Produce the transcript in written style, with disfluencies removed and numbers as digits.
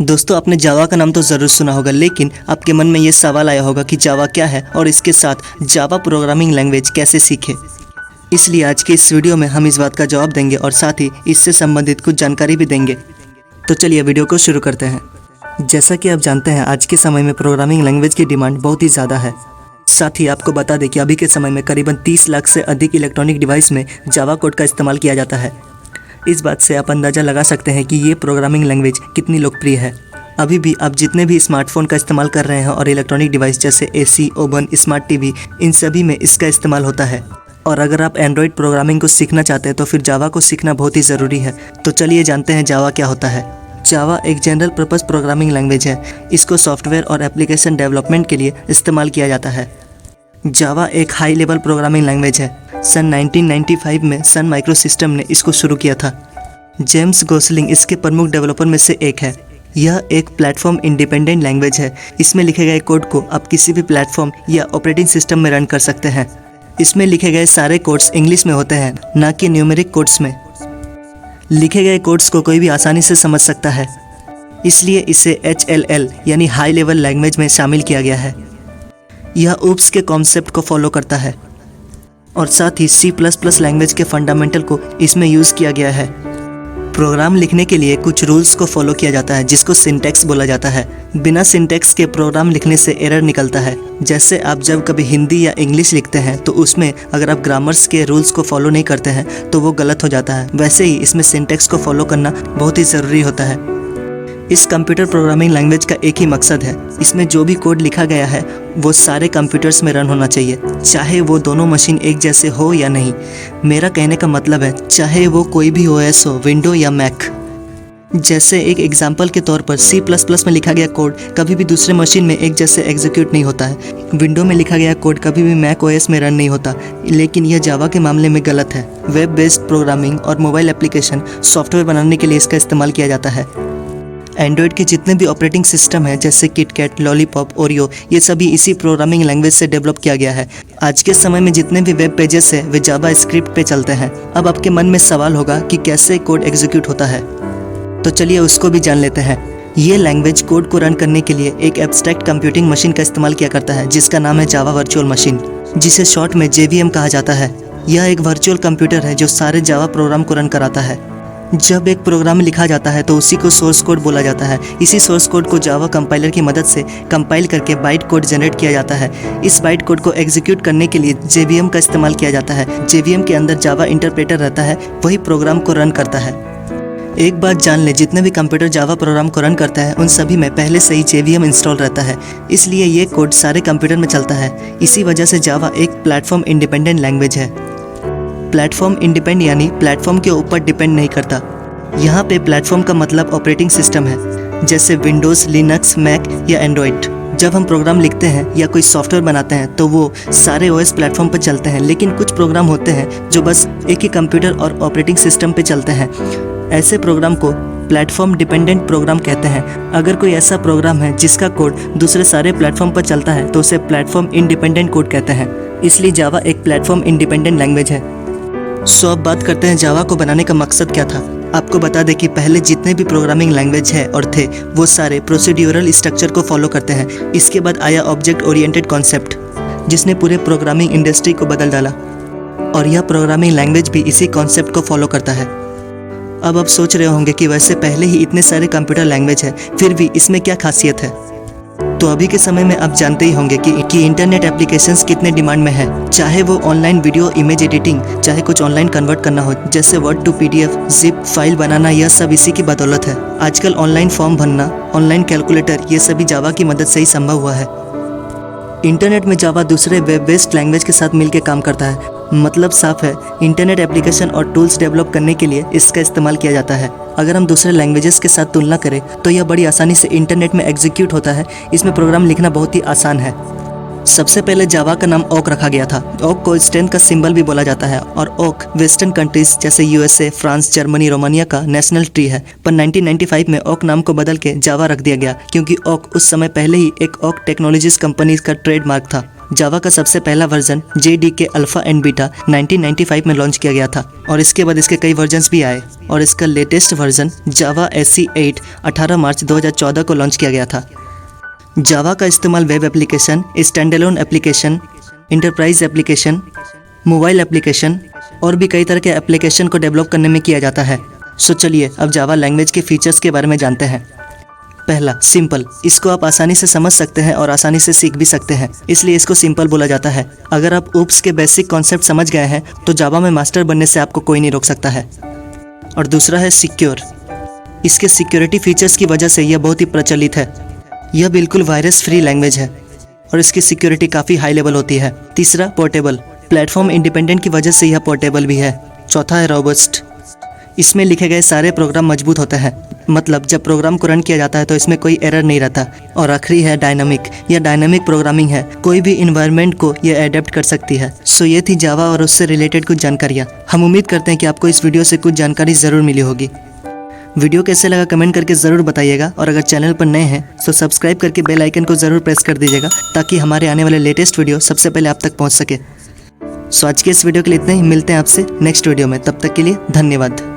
दोस्तों, आपने जावा का नाम तो ज़रूर सुना होगा, लेकिन आपके मन में ये सवाल आया होगा कि जावा क्या है और इसके साथ जावा प्रोग्रामिंग लैंग्वेज कैसे सीखें। इसलिए आज के इस वीडियो में हम इस बात का जवाब देंगे और साथ ही इससे संबंधित कुछ जानकारी भी देंगे। तो चलिए वीडियो को शुरू करते हैं। जैसा कि आप जानते हैं, आज के समय में प्रोग्रामिंग लैंग्वेज की डिमांड बहुत ही ज़्यादा है। साथ ही आपको बता दें कि अभी के समय में करीबन 30 लाख से अधिक इलेक्ट्रॉनिक डिवाइस में जावा कोड का इस्तेमाल किया जाता है। इस बात से आप अंदाज़ा लगा सकते हैं कि ये प्रोग्रामिंग लैंग्वेज कितनी लोकप्रिय है। अभी भी आप जितने भी स्मार्टफोन का इस्तेमाल कर रहे हैं और इलेक्ट्रॉनिक डिवाइस जैसे एसी, ओवन, स्मार्ट टीवी, इन सभी में इसका इस्तेमाल होता है। और अगर आप एंड्रॉयड प्रोग्रामिंग को सीखना चाहते हैं तो फिर जावा को सीखना बहुत ही ज़रूरी है। तो चलिए जानते हैं जावा क्या होता है। जावा एक जनरल पर्पस प्रोग्रामिंग लैंग्वेज है। इसको सॉफ्टवेयर और एप्लीकेशन डेवलपमेंट के लिए इस्तेमाल किया जाता है। जावा एक हाई लेवल प्रोग्रामिंग लैंग्वेज है। सन 1995 में सन माइक्रोसिस्टम ने इसको शुरू किया था। जेम्स गोसलिंग इसके प्रमुख डेवलपर में से एक है। यह एक प्लेटफॉर्म इंडिपेंडेंट लैंग्वेज है। इसमें लिखे गए कोड को आप किसी भी प्लेटफॉर्म या ऑपरेटिंग सिस्टम में रन कर सकते हैं। इसमें लिखे गए सारे कोड्स इंग्लिश में होते हैं, ना कि न्यूमेरिक कोड्स में। लिखे गए कोड्स को कोई भी आसानी से समझ सकता है, इसलिए इसे HLL यानी हाई लेवल लैंग्वेज में शामिल किया गया है। यह ऊप्स के कॉन्सेप्ट को फॉलो करता है और साथ ही C++ लैंग्वेज के फंडामेंटल को इसमें यूज़ किया गया है। प्रोग्राम लिखने के लिए कुछ रूल्स को फॉलो किया जाता है जिसको सिंटैक्स बोला जाता है। बिना सिंटैक्स के प्रोग्राम लिखने से एरर निकलता है। जैसे आप जब कभी हिंदी या इंग्लिश लिखते हैं तो उसमें अगर आप ग्रामर्स के रूल्स को फॉलो नहीं करते हैं तो वो गलत हो जाता है। वैसे ही इसमें सिंटैक्स को फॉलो करना बहुत ही ज़रूरी होता है। इस कंप्यूटर प्रोग्रामिंग लैंग्वेज का एक ही मकसद है, इसमें जो भी कोड लिखा गया है वो सारे कंप्यूटर्स में रन होना चाहिए, चाहे वो दोनों मशीन एक जैसे हो या नहीं। मेरा कहने का मतलब है चाहे वो कोई भी OS हो, विंडो या मैक। जैसे एक एग्जांपल के तौर पर C++ में लिखा गया कोड कभी भी दूसरे मशीन में एक जैसे एग्जीक्यूट नहीं होता है। विंडो में लिखा गया कोड कभी भी मैक OS में रन नहीं होता, लेकिन यह जावा के मामले में गलत है। वेब बेस्ड प्रोग्रामिंग और मोबाइल एप्लीकेशन सॉफ्टवेयर बनाने के लिए इसका इस्तेमाल किया जाता है। एंड्रॉयड के जितने भी ऑपरेटिंग सिस्टम हैं जैसे किटकैट, लॉलीपॉप, ओरियो, ये सभी इसी प्रोग्रामिंग लैंग्वेज से डेवलप किया गया है। आज के समय में जितने भी वेब पेजेस हैं वे जावा स्क्रिप्ट पे चलते हैं। अब आपके मन में सवाल होगा कि कैसे कोड एग्जीक्यूट होता है, तो चलिए उसको भी जान लेते हैं। ये लैंग्वेज कोड को रन करने के लिए एक एब्स्ट्रैक्ट कंप्यूटिंग मशीन का इस्तेमाल किया करता है जिसका नाम है जावा वर्चुअल मशीन, जिसे शॉर्ट में JVM कहा जाता है। यह एक वर्चुअल कंप्यूटर है जो सारे जावा प्रोग्राम को रन कराता है। जब एक प्रोग्राम लिखा जाता है तो उसी को सोर्स कोड बोला जाता है। इसी सोर्स कोड को जावा कंपाइलर की मदद से कंपाइल करके बाइट कोड जनरेट किया जाता है। इस बाइट कोड को एग्जीक्यूट करने के लिए JVM का इस्तेमाल किया जाता है। JVM के अंदर जावा इंटरप्रेटर रहता है, वही प्रोग्राम को रन करता है। एक बात जान ले, जितने भी कंप्यूटर जावा प्रोग्राम को रन करता है उन सभी में पहले से ही JVM इंस्टॉल रहता है, इसलिए ये कोड सारे कंप्यूटर में चलता है। इसी वजह से जावा एक प्लेटफॉर्म इंडिपेंडेंट लैंग्वेज है। प्लेटफॉर्म इंडिपेंडेंट यानी प्लेटफॉर्म के ऊपर डिपेंड नहीं करता। यहाँ पे प्लेटफॉर्म का मतलब ऑपरेटिंग सिस्टम है, जैसे विंडोज़, लिनक्स, मैक या एंड्रॉयड। जब हम प्रोग्राम लिखते हैं या कोई सॉफ्टवेयर बनाते हैं तो वो सारे OS प्लेटफॉर्म पर चलते हैं, लेकिन कुछ प्रोग्राम होते हैं जो बस एक ही कंप्यूटर और ऑपरेटिंग सिस्टम पे चलते हैं। ऐसे प्रोग्राम को प्लेटफॉर्म डिपेंडेंट प्रोग्राम कहते हैं। अगर कोई ऐसा प्रोग्राम है जिसका कोड दूसरे सारे प्लेटफॉर्म पर चलता है तो उसे प्लेटफॉर्म इंडिपेंडेंट कोड कहते हैं। इसलिए जावा एक प्लेटफॉर्म इंडिपेंडेंट लैंग्वेज है। सो अब बात करते हैं जावा को बनाने का मकसद क्या था। आपको बता दें कि पहले जितने भी प्रोग्रामिंग लैंग्वेज है और थे वो सारे प्रोसीड्यूरल स्ट्रक्चर को फॉलो करते हैं। इसके बाद आया ऑब्जेक्ट ओरिएंटेड कॉन्सेप्ट, जिसने पूरे प्रोग्रामिंग इंडस्ट्री को बदल डाला, और यह प्रोग्रामिंग लैंग्वेज भी इसी कॉन्सेप्ट को फॉलो करता है। अब आप सोच रहे होंगे कि वैसे पहले ही इतने सारे कंप्यूटर लैंग्वेज है, फिर भी इसमें क्या खासियत है। तो अभी के समय में आप जानते ही होंगे कि इंटरनेट एप्लीकेशंस कितने डिमांड में है, चाहे वो ऑनलाइन वीडियो इमेज एडिटिंग, चाहे कुछ ऑनलाइन कन्वर्ट करना हो जैसे word to PDF, zip file बनाना, यह सब इसी की बदौलत है। आजकल ऑनलाइन फॉर्म भरना, ऑनलाइन कैलकुलेटर, ये सभी जावा की मदद से ही संभव हुआ है। इंटरनेट में जावा दूसरे वेब बेस्ड लैंग्वेज के साथ मिलकर काम करता है। मतलब साफ है, इंटरनेट एप्लीकेशन और टूल्स डेवलप करने के लिए इसका इस्तेमाल किया जाता है। अगर हम दूसरे लैंग्वेजेस के साथ तुलना करें तो यह बड़ी आसानी से इंटरनेट में एग्जीक्यूट होता है। इसमें प्रोग्राम लिखना बहुत ही आसान है। सबसे पहले जावा का नाम ओक रखा गया था। ओक को स्ट्रेंथ का सिंबल भी बोला जाता है और ओक वेस्टर्न कंट्रीज जैसे USA, फ्रांस, जर्मनी, रोमानिया का नेशनल ट्री है। पर 1995 में ओक नाम को बदल के जावा रख दिया गया, क्योंकि ओक उस समय पहले ही एक ओक टेक्नोलॉजीज कंपनी का ट्रेडमार्क था। जावा का सबसे पहला version JDK alpha and beta 1995 में लॉन्च किया गया था और इसके बाद इसके कई वर्जन्स भी आए और इसका लेटेस्ट वर्जन जावा SE 8 18 मार्च 2014 को लॉन्च किया गया था। जावा का इस्तेमाल web application, standalone application, enterprise application, mobile application और भी कई तरह के एप्लीकेशन को डेवलप करने में किया जाता है। सो चलिए अब जावा लैंग्वेज के फीचर्स के बारे में जानते हैं। पहला, सिंपल। इसको आप आसानी से समझ सकते हैं और आसानी से सीख भी सकते हैं, इसलिए इसको सिंपल बोला जाता है। अगर आप ऊप्स के बेसिक कॉन्सेप्ट समझ गए हैं तो जावा में मास्टर बनने से आपको कोई नहीं रोक सकता है। और दूसरा है सिक्योर। इसके सिक्योरिटी फीचर्स की वजह से यह बहुत ही प्रचलित है। यह बिल्कुल वायरस फ्री लैंग्वेज है और इसकी सिक्योरिटी काफ़ी हाई लेवल होती है। तीसरा, पोर्टेबल। प्लेटफॉर्म इंडिपेंडेंट की वजह से यह पोर्टेबल भी है। चौथा है रोबस्ट। इसमें लिखे गए सारे प्रोग्राम मजबूत होते हैं, मतलब जब प्रोग्राम को रन किया जाता है तो इसमें कोई एरर नहीं रहता। और आखिरी है डायनामिक। यह डायनामिक प्रोग्रामिंग है, कोई भी इन्वायरमेंट को यह अडेप्ट कर सकती है। सो ये थी जावा और उससे रिलेटेड कुछ जानकारियाँ। हम उम्मीद करते हैं कि आपको इस वीडियो से कुछ जानकारी ज़रूर मिली होगी। वीडियो कैसे लगा कमेंट करके ज़रूर बताइएगा और अगर चैनल पर नए हैं तो सब्सक्राइब करके बेल आइकन को ज़रूर प्रेस कर दीजिएगा ताकि हमारे आने वाले लेटेस्ट वीडियो सबसे पहले आप तक पहुँच सके। सो आज के इस वीडियो के लिए इतना ही। मिलते हैं आपसे नेक्स्ट वीडियो में, तब तक के लिए धन्यवाद।